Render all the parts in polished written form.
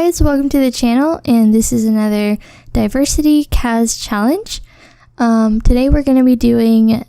guys, welcome to the channel, and this is another diversity CAS challenge. Today we're going to be doing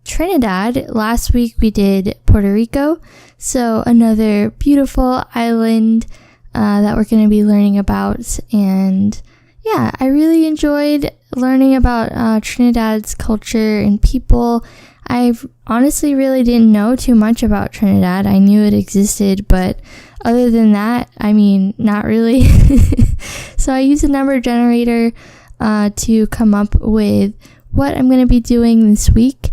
Trinidad. Last week we did Puerto Rico, so another beautiful island that we're going to be learning about. And yeah, I really enjoyed learning about Trinidad's culture and people. I honestly really didn't know too much about Trinidad. I knew it existed, but other than that, I mean, not really. So I used a number generator to come up with what I'm going to be doing this week.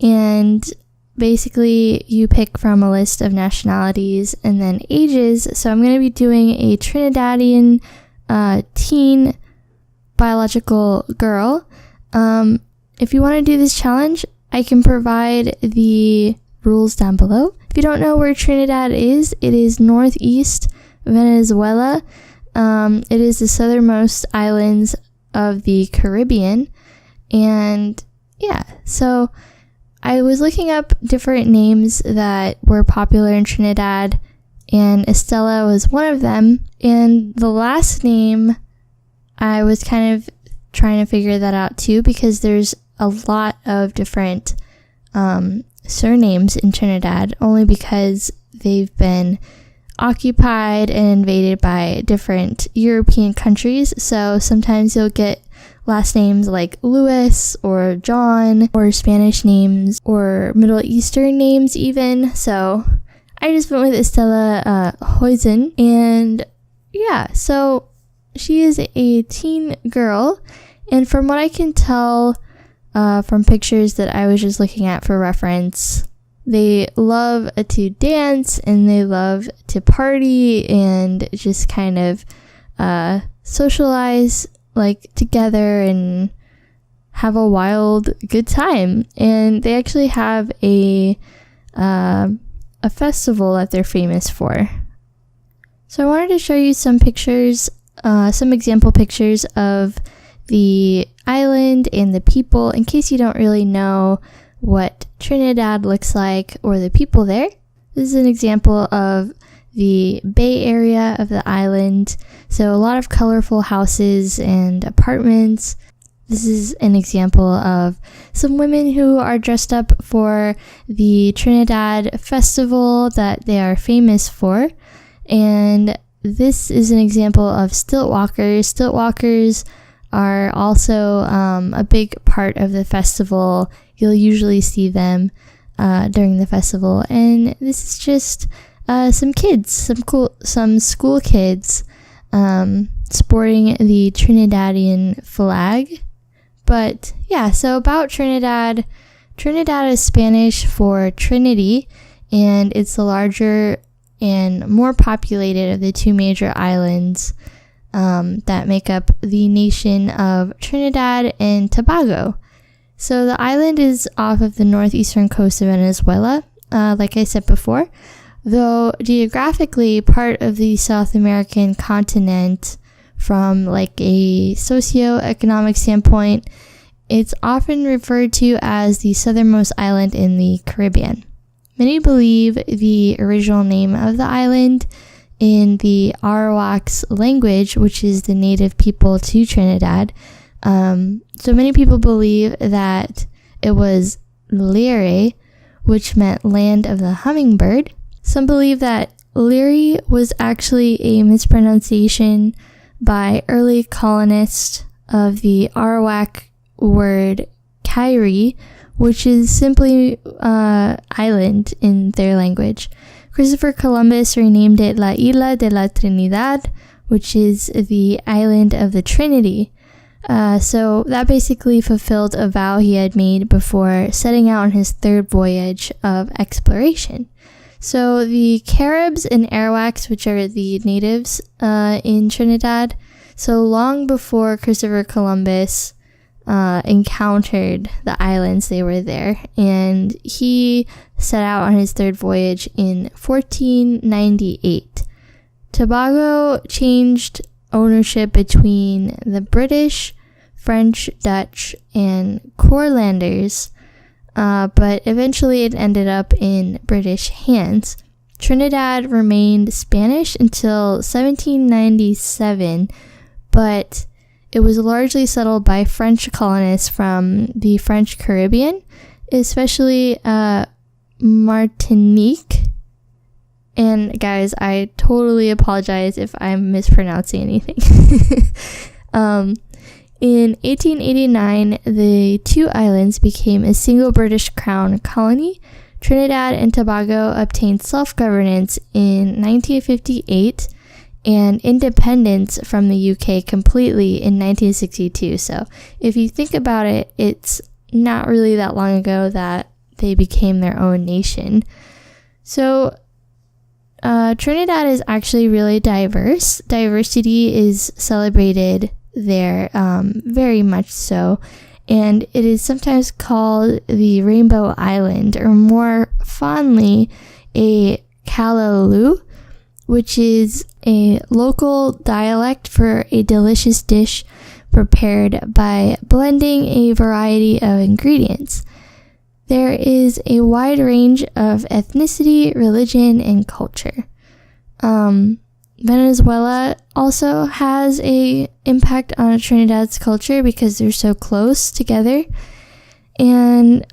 And basically, you pick from a list of nationalities and then ages. So I'm going to be doing a Trinidadian teen biological girl. If you want to do this challenge, I can provide the rules down below. If you don't know where Trinidad is, it is northeast Venezuela. It is the southernmost islands of the Caribbean. And yeah, so I was looking up different names that were popular in Trinidad, and Estella was one of them. And the last name, I was kind of trying to figure that out too, because there's a lot of different surnames in Trinidad, only because they've been occupied and invaded by different European countries. So sometimes you'll get last names like Louis or John, or Spanish names or Middle Eastern names even. So I just went with Estella Huizen. And yeah, so she is a teen girl, and from what I can tell from pictures that I was just looking at for reference, they love to dance and they love to party and just kind of socialize like together and have a wild good time. And they actually have a festival that they're famous for. So I wanted to show you some pictures, some example pictures of the island and the people, in case you don't really know what Trinidad looks like or the people there. This is an example of the Bay Area of the island. So a lot of colorful houses and apartments. This is an example of some women who are dressed up for the Trinidad festival that they are famous for. And this is an example of stilt walkers. Stilt walkers are also a big part of the festival. You'll usually see them during the festival. And this is just some kids, some school kids sporting the Trinidadian flag. But yeah, so about Trinidad. Trinidad is Spanish for Trinity, and it's the larger and more populated of the two major islands that make up the nation of Trinidad and Tobago. So the island is off of the northeastern coast of Venezuela, like I said before, though geographically part of the South American continent. From like a socio-economic standpoint, it's often referred to as the southernmost island in the Caribbean. Many believe the original name of the island in the Arawak's language, which is the native people to Trinidad. So many people believe that it was Lire, which meant land of the hummingbird. Some believe that Liri was actually a mispronunciation by early colonists of the Arawak word Kairi, which is simply island in their language. Christopher Columbus renamed it La Isla de la Trinidad, which is the island of the Trinity. So that basically fulfilled a vow he had made before setting out on his third voyage of exploration. So the Caribs and Arawaks, which are the natives in Trinidad, so long before Christopher Columbus encountered the islands, they were there, and he set out on his third voyage in 1498. Tobago changed ownership between the British, French, Dutch, and Courlanders, but eventually it ended up in British hands. Trinidad remained Spanish until 1797, but it was largely settled by French colonists from the French Caribbean, especially Martinique. And guys, I totally apologize if I'm mispronouncing anything. In 1889, the two islands became a single British Crown colony. Trinidad and Tobago obtained self-governance in 1958 and independence from the UK completely in 1962. So if you think about it, it's not really that long ago that they became their own nation. So Trinidad is actually really diverse. Diversity is celebrated there, very much so. And it is sometimes called the Rainbow Island, or more fondly, a Callaloo, which is a local dialect for a delicious dish prepared by blending a variety of ingredients. There is a wide range of ethnicity, religion, and culture. Venezuela also has a impact on Trinidad's culture because they're so close together, and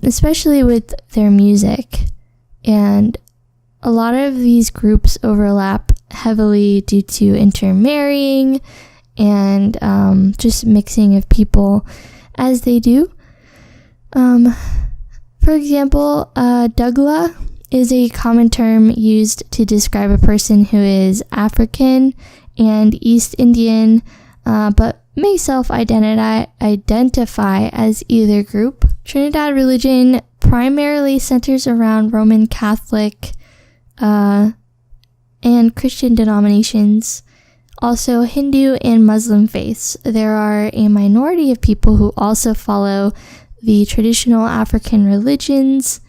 especially with their music. And a lot of these groups overlap heavily due to intermarrying and just mixing of people as they do. For example, Dougla is a common term used to describe a person who is African and East Indian, but may self-identify as either group. Trinidad religion primarily centers around Roman Catholic and Christian denominations, also Hindu and Muslim faiths. There are a minority of people who also follow the traditional African religions,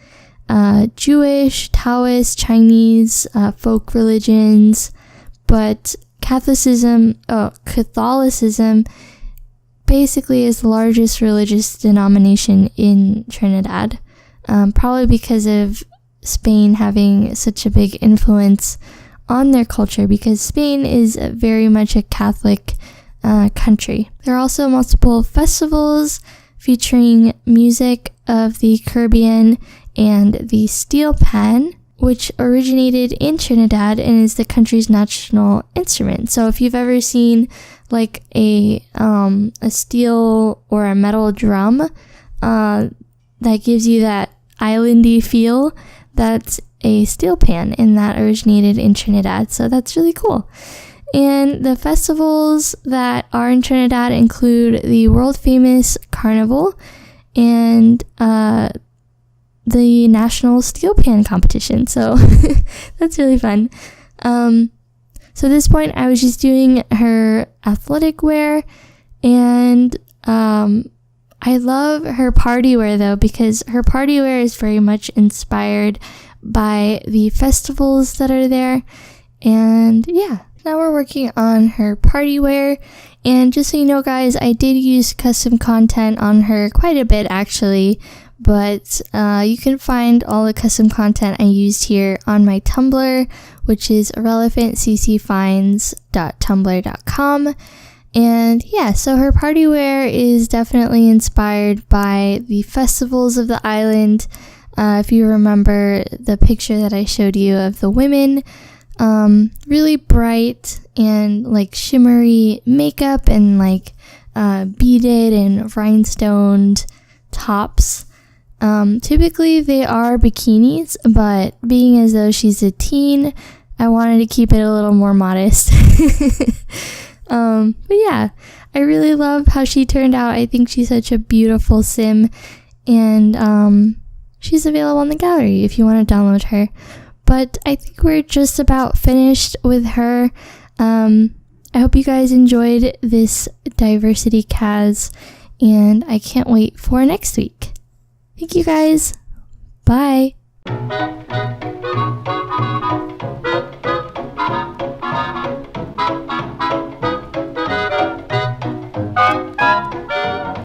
Jewish, Taoist, Chinese, folk religions, but Catholicism basically is the largest religious denomination in Trinidad, probably because of Spain having such a big influence on their culture, because Spain is very much a Catholic country. There are also multiple festivals featuring music of the Caribbean and the steel pan, which originated in Trinidad and is the country's national instrument. So if you've ever seen like a steel or a metal drum that gives you that islandy feel, that's a steel pan, and that originated in Trinidad. So that's really cool. And the festivals that are in Trinidad include the world famous Carnival and the National Steel Pan Competition. So that's really fun. So at this point, I was just doing her athletic wear, and I love her party wear though, because her party wear is very much inspired by the festivals that are there. And yeah, now we're working on her party wear. And just so you know, guys, I did use custom content on her quite a bit actually, but you can find all the custom content I used here on my Tumblr, which is IrrelephantCCfinds.tumblr.com. And yeah, so her party wear is definitely inspired by the festivals of the island. If you remember the picture that I showed you of the women, really bright and like shimmery makeup and like beaded and rhinestoned tops. Typically they are bikinis, but being as though she's a teen, I wanted to keep it a little more modest. But yeah, I really love how she turned out. I think she's such a beautiful sim, and she's available in the gallery if you want to download her. But I think we're just about finished with her. I hope you guys enjoyed this diversity CAS, and I can't wait for next week. Thank you guys. Bye.